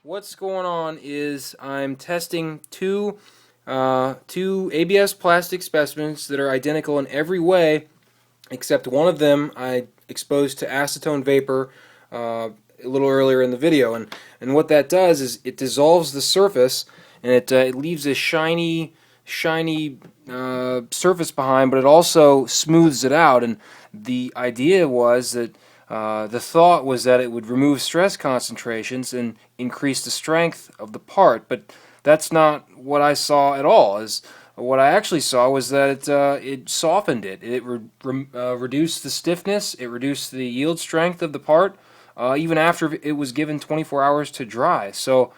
What's going on is I'm testing two ABS plastic specimens that are identical in every way, except one of them I exposed to acetone vapor a little earlier in the video, and what that does is it dissolves the surface, and it leaves a shiny surface behind, but it also smooths it out. And the idea was that the thought was that it would remove stress concentrations and increase the strength of the part, but that's not what I saw at all. What I actually saw was that it softened it. It reduced the stiffness, it reduced the yield strength of the part, even after it was given 24 hours to dry. So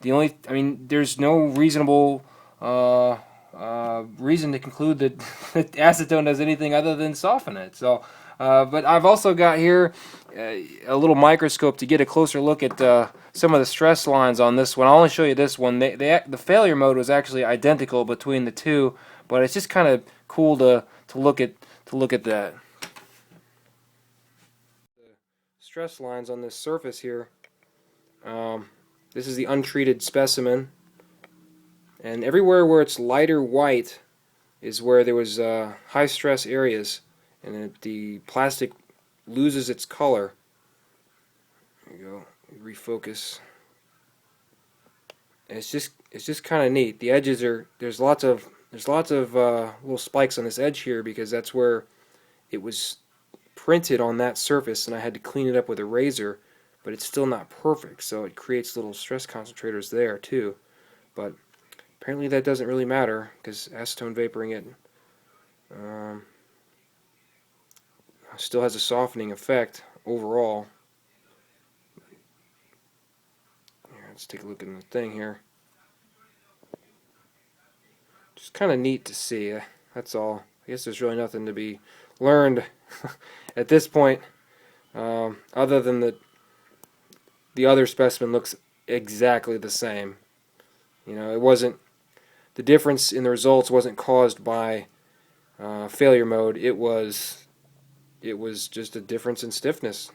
there's no reasonable reason to conclude that acetone does anything other than soften it. So, but I've also got here a little microscope to get a closer look at some of the stress lines on this one. I'll only show you this one. The failure mode was actually identical between the two, but it's just kind of cool to look at that. The stress lines on this surface here. This is the untreated specimen, and everywhere where it's lighter white is where there was high stress areas, and the plastic loses its color. There you go. Refocus. And it's just kind of neat. The edges there's lots of little spikes on this edge here because that's where it was printed on that surface, and I had to clean it up with a razor, but it's still not perfect, so it creates little stress concentrators there too. But apparently that doesn't really matter because acetone vaporing it still has a softening effect overall. Here, let's take a look at the thing here. Just kind of neat to see. That's all. I guess there's really nothing to be learned at this point, other than that the other specimen looks exactly the same. You know, the difference in the results wasn't caused by failure mode. It was just a difference in stiffness.